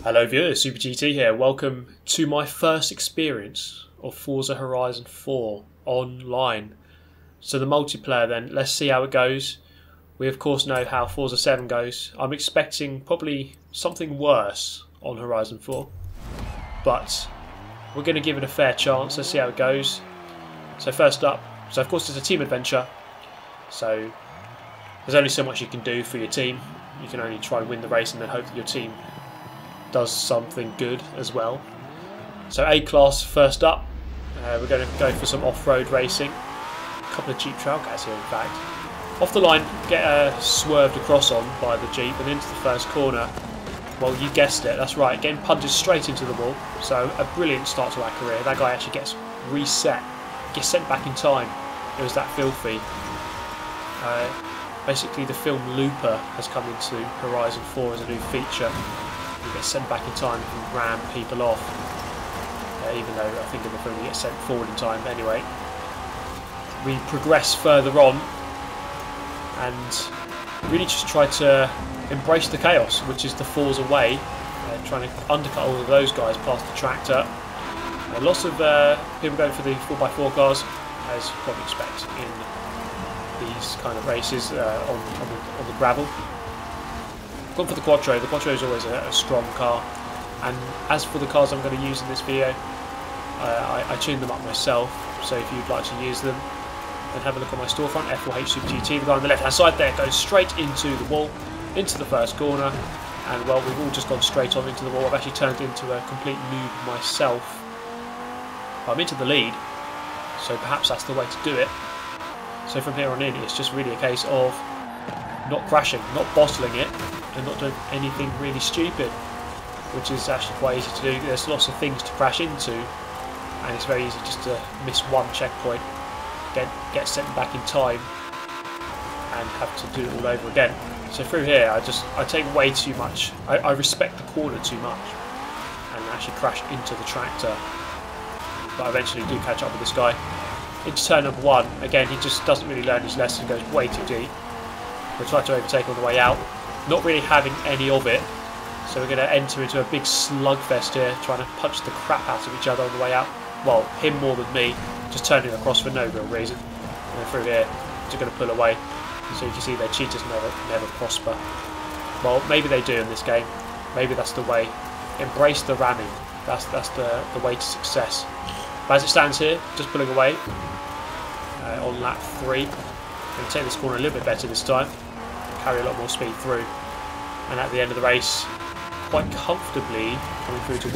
Hello viewers, Super GT here. Welcome to my first experience of Forza Horizon 4 online. So the multiplayer then, let's see how it goes. We of course know how Forza 7 goes. I'm expecting probably something worse on Horizon 4. But we're going to give it a fair chance, let's see how it goes. So first up, so of course it's a team adventure. So there's only so much you can do for your team. You can only try and win the race and then hope that your team does something good as well. So A-Class first up. We're going to go for some off-road racing. A couple of Jeep trail guys here in fact. Off the line, get swerved across on by the Jeep and into the first corner. Well, you guessed it, that's right, getting punted straight into the wall. So a brilliant start to our career. That guy actually gets reset, gets sent back in time. It was that filthy. Basically the film Looper has come into Horizon 4 as a new feature. You get sent back in time and ram people off, even though I think in the film you get sent forward in time. But anyway, we progress further on and really just try to embrace the chaos, which is the Forza way, trying to undercut all of those guys past the tractor. Lots of people going for the 4x4 cars, as you probably expect in these kind of races on the gravel. Gone for the Quattro. The Quattro is always a strong car, and as for the cars I'm going to use in this video, I tuned them up myself, so if you'd like to use them then have a look on my storefront, F4H Super GT. The guy on the left hand side there goes straight into the wall, into the first corner, and well, we've all just gone straight on into the wall. I've actually turned into a complete noob myself. I'm into the lead, so perhaps that's the way to do it. So from here on in it's just really a case of not crashing, not bottling it, and not doing anything really stupid, which is actually quite easy to do. There's lots of things to crash into, and it's very easy just to miss one checkpoint, get sent back in time, and have to do it all over again. So through here, I take way too much. I respect the corner too much, and actually crash into the tractor. But I eventually do catch up with this guy. Into turn number one, again, he just doesn't really learn his lesson, goes way too deep. We'll try to overtake on the way out, not really having any of it, so we're going to enter into a big slugfest here, trying to punch the crap out of each other on the way out. Well, him more than me, just turning across for no real reason. And then through here, just going to pull away. So you can see their cheaters never prosper. Well, maybe they do in this game. Maybe that's the way. Embrace the ramming. That's the way to success. But as it stands here, just pulling away on lap 3. I'm going to take this corner a little bit better this time. Carry a lot more speed through, and at the end of the race quite comfortably coming through to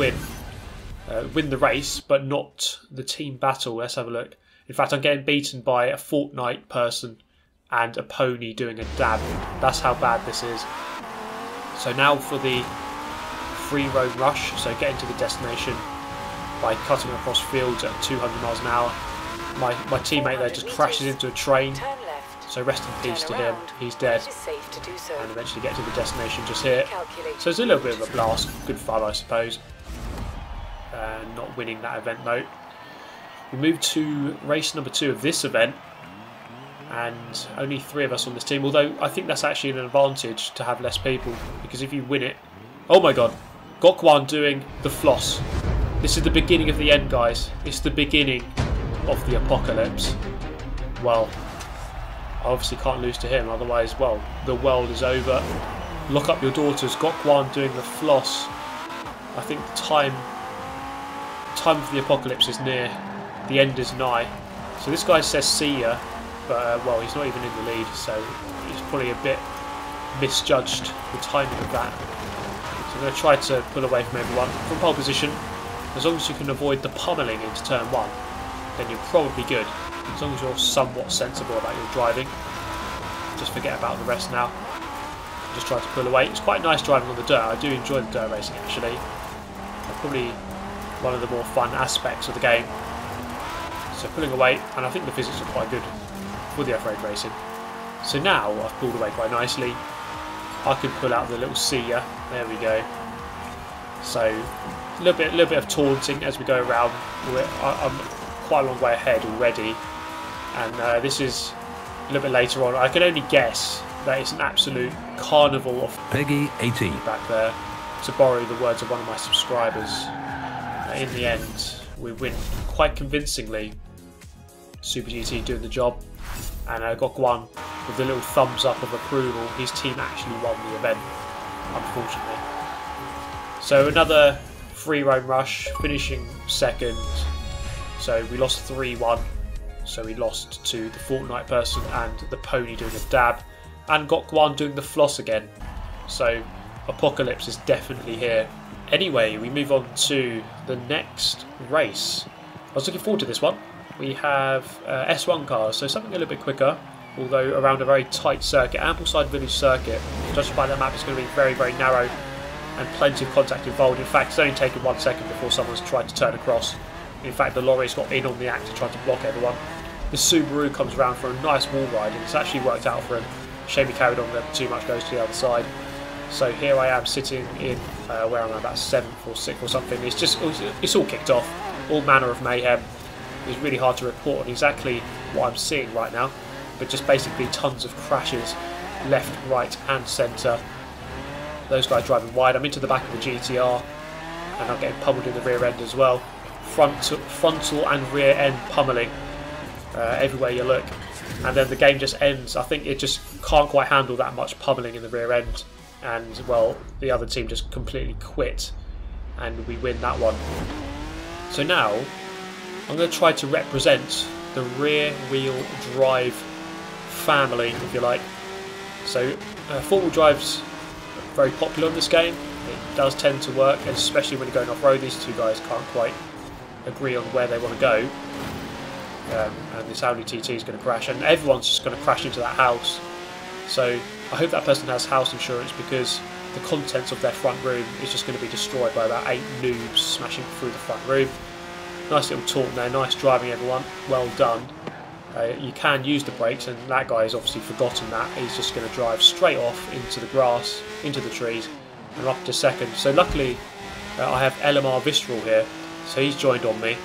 win the race, but not the team battle. Let's have a look. In fact, I'm getting beaten by a Fortnite person and a pony doing a dab. That's how bad this is. So now for the free roam rush, so getting to the destination by cutting across fields at 200 miles an hour. My teammate there just crashes into a train. So rest in peace to him, he's dead, and eventually get to the destination just here. So it's a little bit of a blast, good fun I suppose, not winning that event though. We move to race number 2 of this event, and only 3 of us on this team, although I think that's actually an advantage to have less people, because if you win it... Oh my god, Gokwan doing the floss. This is the beginning of the end guys, it's the beginning of the apocalypse. Well, I obviously can't lose to him, otherwise, well, the world is over. Lock up your daughters. Gokwan doing the floss. I think the time for the apocalypse is near. The end is nigh. So this guy says see ya, but well, he's not even in the lead, so he's probably a bit misjudged the timing of that. So I'm going to try to pull away from everyone from pole position. As long as you can avoid the pummeling into turn 1, then you're probably good. As long as you're somewhat sensible about your driving. Just forget about the rest now. Just try to pull away. It's quite nice driving on the dirt. I do enjoy the dirt racing actually. It's probably one of the more fun aspects of the game. So pulling away, and I think the physics are quite good for the off-road racing. So now I've pulled away quite nicely. I can pull out the little see ya. There we go. So a little bit of taunting as we go around. I'm quite a long way ahead already, and this is a little bit later on. I can only guess that it's an absolute carnival of Peggy 18 back there. to borrow the words of one of my subscribers, in the end we win quite convincingly. Super GT doing the job, and got Guan with the little thumbs up of approval. His team actually won the event, unfortunately. So another free roam rush, finishing second. So we lost 3-1. So we lost to the Fortnite person and the pony doing a dab, and got Guan doing the floss again. So apocalypse is definitely here. Anyway, we move on to the next race. I was looking forward to this one. We have S1 cars, so something a little bit quicker, although around a very tight circuit. Ambleside Village circuit, judging by that map, it's going to be very, very narrow and plenty of contact involved. In fact, it's only taken 1 second before someone's tried to turn across. In fact, the lorry's got in on the act to try to block everyone. The Subaru comes around for a nice wall ride, and it's actually worked out for him. Shame he carried on a bit too much, goes to the other side. So here I am sitting in, where am I, about 7th or 6th or something. It's all kicked off, all manner of mayhem. It's really hard to report on exactly what I'm seeing right now, but just basically tons of crashes, left, right and centre. Those guys driving wide. I'm into the back of the GTR, and I'm getting pummeled in the rear end as well. Frontal and rear end pummelling everywhere you look, and then the game just ends. I think it just can't quite handle that much pummelling in the rear end, and well, the other team just completely quit, and we win that one. So now I'm going to try to represent the rear wheel drive family, if you like. So 4-wheel drive's very popular in this game. It does tend to work, and especially when you're going off-road. These two guys can't quite agree on where they want to go, and this Audi TT is going to crash, and everyone's just going to crash into that house. So I hope that person has house insurance, because the contents of their front room is just going to be destroyed by about 8 noobs smashing through the front room. Nice little taunt there, nice driving everyone, well done. You can use the brakes, and that guy has obviously forgotten that. He's just going to drive straight off into the grass, into the trees, and up to second. So luckily I have LMR Visceral here, so he's joined on me.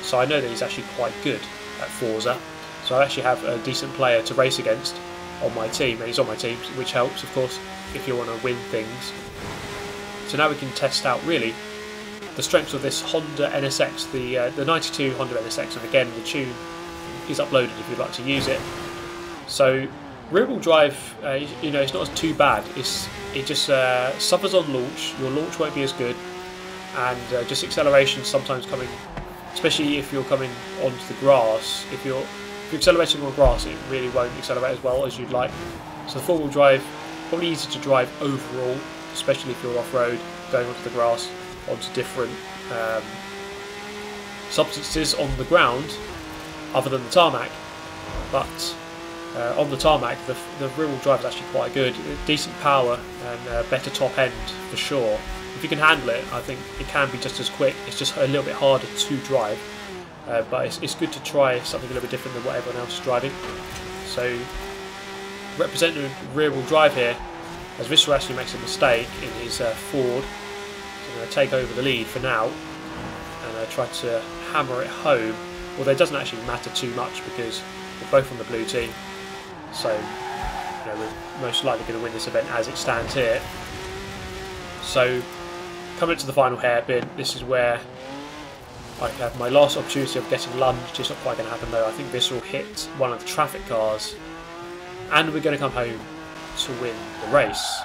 So I know that he's actually quite good at Forza. So I actually have a decent player to race against on my team, and he's on my team, which helps, of course, if you want to win things. So now we can test out really the strengths of this Honda NSX, the 92 Honda NSX, and again the tune is uploaded if you'd like to use it. So rear wheel drive, you know, it's not too bad. It just suffers on launch. Your launch won't be as good, and just acceleration sometimes coming, especially if you're coming onto the grass. If you're accelerating on grass, it really won't accelerate as well as you'd like. So the 4-wheel drive, probably easy to drive overall, especially if you're off-road, going onto the grass, onto different substances on the ground other than the tarmac. But on the tarmac, the rear-wheel drive is actually quite good. Decent power and better top end for sure. If you can handle it, I think it can be just as quick. It's just a little bit harder to drive, but it's good to try something a little bit different than what everyone else is driving. So representing rear-wheel drive here, as Visceral actually makes a mistake in his Ford. I'm going to take over the lead for now, and try to hammer it home, although it doesn't actually matter too much because we're both on the blue team. So you know, we're most likely going to win this event as it stands here. So coming to the final hairpin, this is where I have my last opportunity of getting lunged. It's not quite going to happen though. I think Visceral hit one of the traffic cars, and we're going to come home to win the race.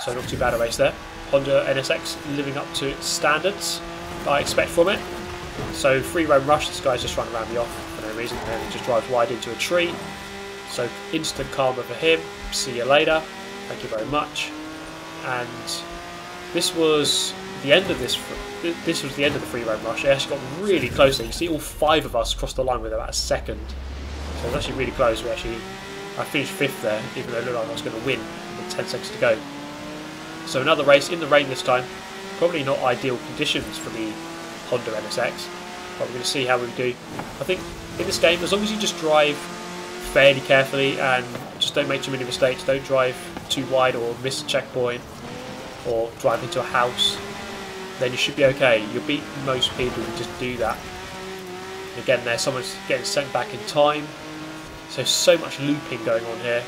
So not too bad a race there. Honda NSX living up to its standards that I expect from it. So free roam rush, this guy's just running around me off for no reason, and he just drives wide into a tree. So instant karma for him. See you later. Thank you very much. And this was the end of this was the end of the free roam rush. It actually got really close there. You see all 5 of us crossed the line with about a second. So it was actually really close. I finished 5th there, even though it looked like I was going to win with 10 seconds to go. So another race in the rain this time. Probably not ideal conditions for the Honda NSX, but we're going to see how we do. I think in this game, as long as you just drive fairly carefully and just don't make too many mistakes, don't drive too wide or miss a checkpoint or drive into a house, then you should be okay. You'll beat most people who just do that. Again there, someone's getting sent back in time. So much looping going on here.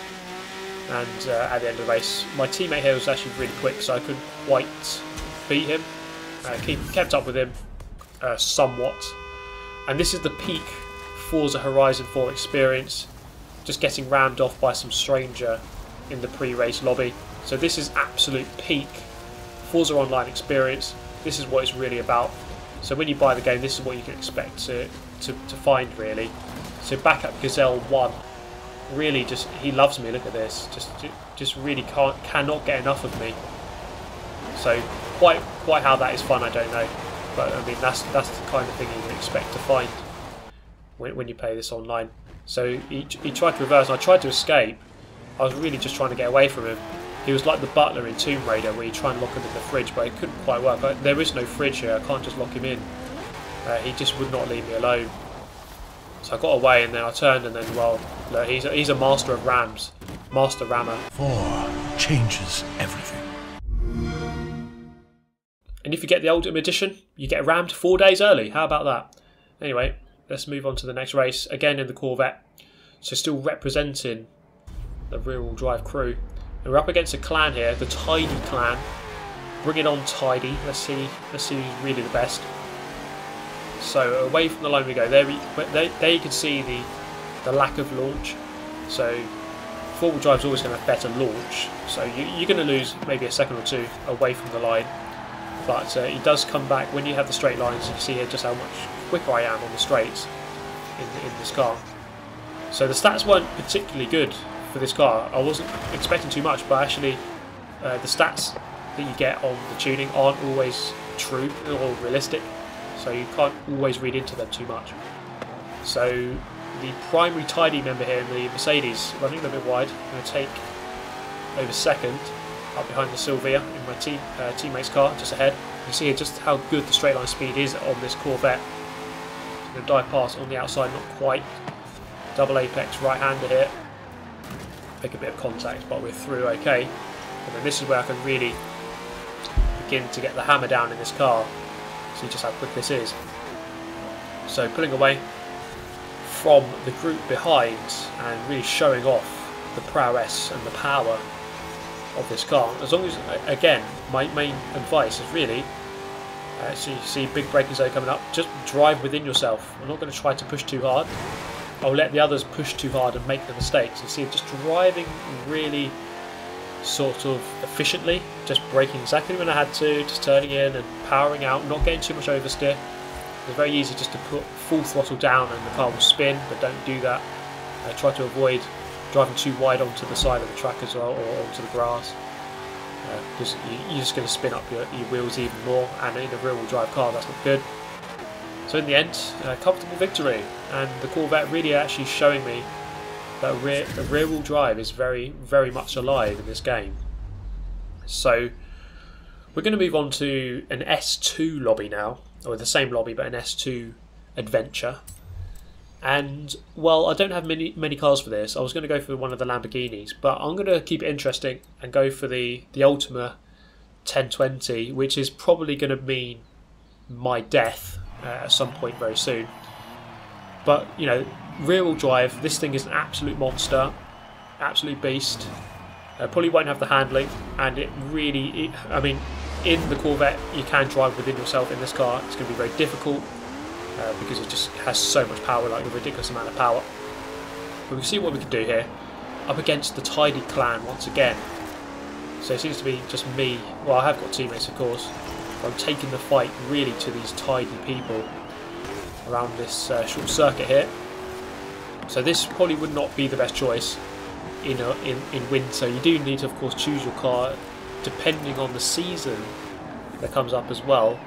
And at the end of the race, my teammate here was actually really quick, so I couldn't quite beat him. Kept up with him somewhat. And this is the peak Forza Horizon 4 experience. Just getting rammed off by some stranger in the pre-race lobby. So this is absolute peak Forza Online experience. This is what it's really about. So when you buy the game, this is what you can expect to find, really. So Backup Gazelle 1, really just, he loves me. Look at this, just really cannot get enough of me. So quite how that is fun, I don't know, but I mean that's the kind of thing you would expect to find when you play this online. So he tried to reverse, and I tried to escape. I was really just trying to get away from him. He was like the butler in Tomb Raider, where you try and lock him in the fridge, but it couldn't quite work. There is no fridge here, I can't just lock him in. He just would not leave me alone. So I got away, and then I turned, and then, well, look, he's a master of rams. Master rammer. 4 changes everything. And if you get the Ultimate Edition, you get rammed 4 days early. How about that? Anyway, let's move on to the next race. Again in the Corvette. So still representing the rear-wheel drive crew. And we're up against a clan here, the Tidy clan. Bring it on, Tidy. Let's see who's really the best. So away from the line we go. There you can see the lack of launch. So four-wheel drive is always going to have better launch. So you're going to lose maybe a second or two away from the line. But it does come back when you have the straight lines. You can see here just how much quicker I am on the straights in this car. So the stats weren't particularly good for this car. I wasn't expecting too much, but actually the stats that you get on the tuning aren't always true or realistic. So you can't always read into them too much. So the primary Tidy member here in the Mercedes, running a little bit wide, I'm going to take over second, up behind the Silvia in my teammate's car, just ahead. You can see here just how good the straight line speed is on this Corvette. I'm going to dive past on the outside, not quite. Double apex right-hander here. Make a bit of contact, but we're through okay. And then this is where I can really begin to get the hammer down in this car. See just how quick this is. So pulling away from the group behind and really showing off the prowess and the power of this car. As long as, again, my main advice is really, so you see big braking zone coming up, just drive within yourself. I'm not going to try to push too hard. I'll let the others push too hard and make the mistakes. You see, just driving really sort of efficiently, just braking exactly when I had to, just turning in and powering out, not getting too much oversteer. It's very easy just to put full throttle down and the car will spin, but don't do that. Try to avoid driving too wide onto the side of the track as well, or onto the grass, because you're just going to spin up your wheels even more, and in a rear-wheel drive car that's not good. So in the end, comfortable victory, and the Corvette really actually showing me that rear-wheel drive is very, very much alive in this game. So we're going to move on to an S2 lobby now, or the same lobby but an S2 adventure. And well, I don't have many cars for this. I was going to go for one of the Lamborghinis, but I'm going to keep it interesting and go for the Ultima 1020, which is probably going to mean my death at some point very soon. But you know, rear-wheel drive, this thing is an absolute monster, absolute beast. Probably won't have the handling, and it really, I mean, in the Corvette you can drive within yourself in this car. It's going to be very difficult because it just has so much power, like a ridiculous amount of power. But we can see what we can do here, up against the Tidy clan once again. So it seems to be just me. Well, I have got teammates, of course. But I'm taking the fight really to these Tidy people around this short circuit here. So this probably would not be the best choice in winter. You do need to, of course, choose your car depending on the season that comes up as well.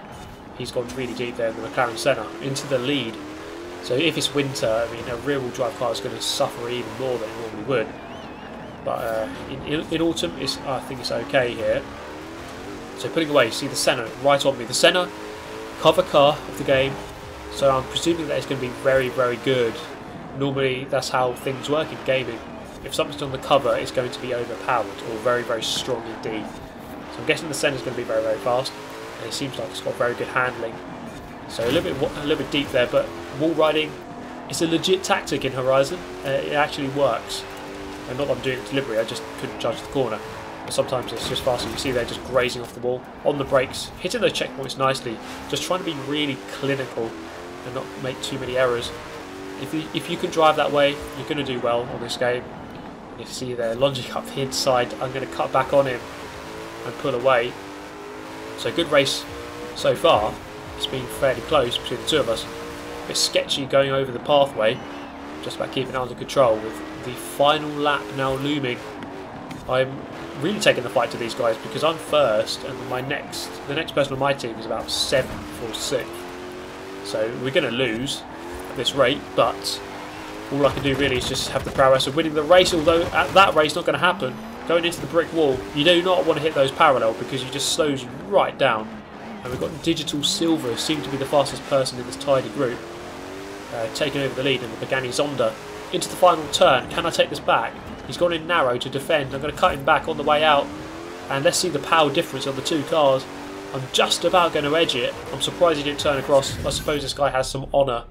He's gone really deep there in the McLaren Senna into the lead. So if it's winter, I mean, a rear-wheel drive car is going to suffer even more than it normally would. But in autumn, I think it's okay here. So putting away, you see the Senna right on me. The Senna, cover car of the game. So I'm presuming that it's going to be very, very good. Normally, that's how things work in gaming. If something's on the cover, it's going to be overpowered or very, very strong indeed. So I'm guessing the Senna is going to be very, very fast. And it seems like it's got very good handling. So a little bit deep there, but wall riding is a legit tactic in Horizon. It actually works. And not that I'm doing it deliberately, I just couldn't judge the corner. but sometimes it's just faster. You see they're just grazing off the wall. On the brakes, hitting those checkpoints nicely, just trying to be really clinical and not make too many errors. If you can drive that way, you're going to do well on this game. And you see they're lunging up the inside. I'm going to cut back on him and pull away. So good race so far. It's been fairly close between the two of us. A bit sketchy going over the pathway. Just about keeping it under control with the final lap now looming. I'm really taking the fight to these guys because I'm first and the next person on my team is about 7th or 6th. So we're going to lose at this rate, but all I can do really is just have the prowess of winning the race, although at that race not going to happen. Going into the brick wall, you do not want to hit those parallel because it just slows you right down. And we've got Digital Silver, seem to be the fastest person in this tidy group, taking over the lead, and the Pagani Zonda into the final turn. Can I take this back? He's gone in narrow to defend. I'm going to cut him back on the way out, and let's see the power difference on the two cars. I'm just about going to edge it. I'm surprised he didn't turn across. I suppose this guy has some honour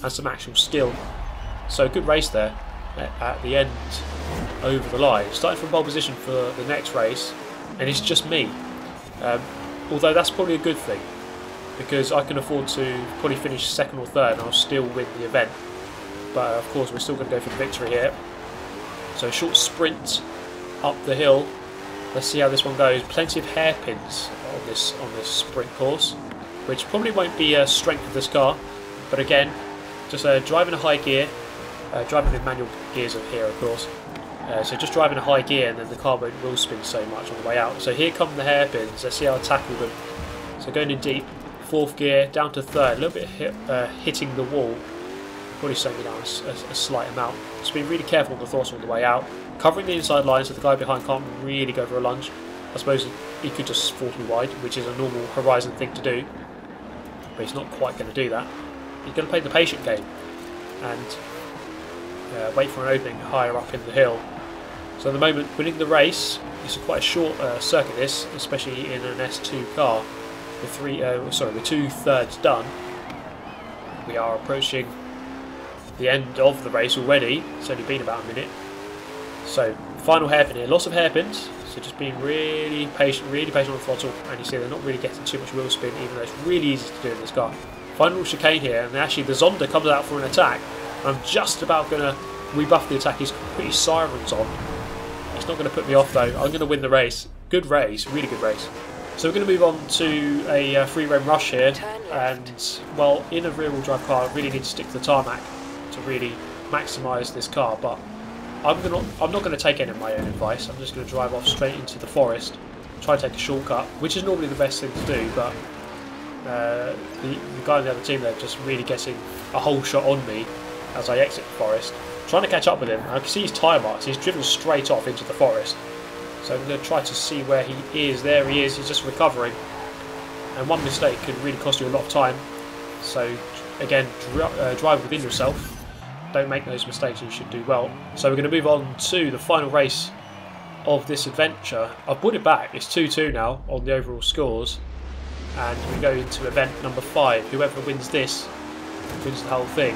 and some actual skill. So good race there at the end over the line. Starting from pole position for the next race, and it's just me. Although that's probably a good thing, because I can afford to probably finish 2nd or 3rd and I'll still win the event. But of course we're still going to go for the victory here. So a short sprint up the hill. Let's see how this one goes. Plenty of hairpins on this sprint course, which probably won't be a strength of this car. But again, just driving a high gear, driving the manual gears up here, of course. So just driving a high gear, and then the car won't wheel spin so much on the way out. So here come the hairpins. Let's see how I tackle them. So going in deep, 4th gear, down to 3rd, a little bit hitting the wall. Probably slowing me down a slight amount. Just being really careful on the throttle on the way out. Covering the inside line so the guy behind can't really go for a lunge. I suppose he could just force me wide, which is a normal Horizon thing to do. But he's not quite going to do that. He's going to play the patient game and wait for an opening higher up in the hill. So at the moment, winning the race, it's quite a short circuit this, especially in an S2 car. With 2/3 done, we are approaching the end of the race already. It's only been about a minute. So final hairpin here, lots of hairpins. So just being really patient on the throttle, and you see they're not really getting too much wheel spin, even though it's really easy to do in this car. Final chicane here, and actually the Zonda comes out for an attack. I'm just about going to rebuff the attack. He's put his sirens on. It's not going to put me off though. I'm going to win the race. Good race, really good race. So we're going to move on to a free roam rush here, and well, in a rear wheel drive car I really need to stick to the tarmac to really maximise this car, but I'm not going to take any of my own advice. I'm just going to drive off straight into the forest, try to take a shortcut, which is normally the best thing to do, but the guy on the other team there just really getting a whole shot on me as I exit the forest. Trying to catch up with him. I can see his tyre marks. He's driven straight off into the forest. So I'm going to try to see where he is. There he is. He's just recovering. And one mistake could really cost you a lot of time. So again, drive within yourself. Don't make those mistakes. You should do well. So we're going to move on to the final race of this adventure. I've brought it back. It's 2-2 now on the overall scores. And we go into event number 5. Whoever wins this wins the whole thing.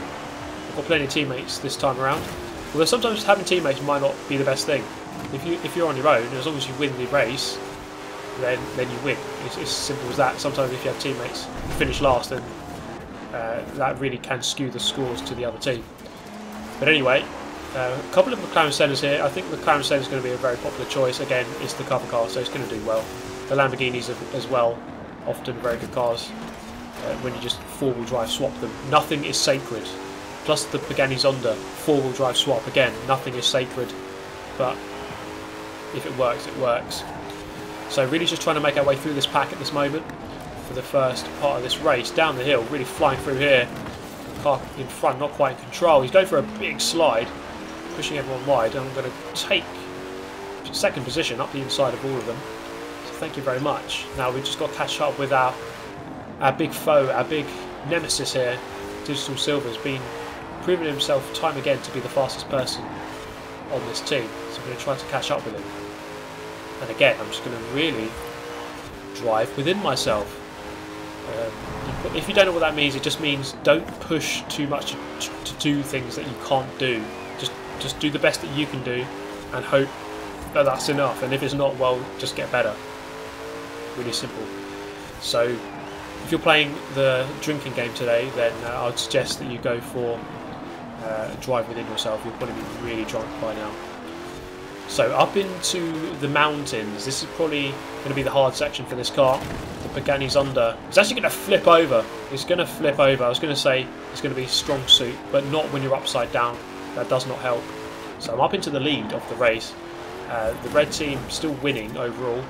I've got plenty of teammates this time around. Although sometimes having teammates might not be the best thing. If you're on your own, as long as you win the race, then you win. It's as simple as that. Sometimes if you have teammates who finish last, then that really can skew the scores to the other team. But anyway, a couple of McLaren Sennas here. I think the McLaren Senna is going to be a very popular choice. Again, it's the cover car, so it's going to do well. The Lamborghinis as well, often very good cars when you just four-wheel drive swap them. Nothing is sacred. Plus the Pagani Zonda, four-wheel drive swap. Again, nothing is sacred, but if it works, it works. So really just trying to make our way through this pack at this moment for the first part of this race. Down the hill, really flying through here. The car in front, not quite in control. He's going for a big slide, pushing everyone wide. And I'm going to take 2nd position up the inside of all of them. So thank you very much. Now we've just got to catch up with our big foe, our big nemesis here. Digital Silver's been proving himself time again to be the fastest person on this team. So I'm going to try to catch up with him. And again, I'm just going to really drive within myself. If you don't know what that means, it just means don't push too much to do things that you can't do. Just do the best that you can do and hope that's enough. And if it's not, well, just get better. Really simple. So if you're playing the drinking game today, then I'd suggest that you go for drive within yourself. You'll probably be really drunk by now. So up into the mountains. This is probably going to be the hard section for this car. The Pagani's under. It's actually going to flip over. It's going to flip over. I was going to say it's going to be strong suit, but not when you're upside down. That does not help. So I'm up into the lead of the race. The red team still winning overall,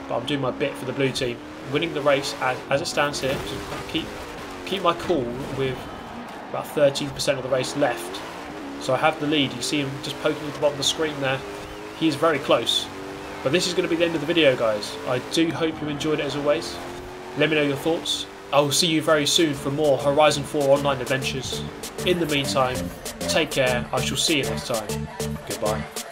but I'm doing my bit for the blue team. Winning the race as it stands here. Just keep my cool with about 13% of the race left. So I have the lead. You see him just poking at the bottom of the screen there. He's very close. But this is going to be the end of the video, guys. I do hope you enjoyed it as always. Let me know your thoughts. I will see you very soon for more Horizon 4 online adventures. In the meantime, take care. I shall see you next time. Goodbye.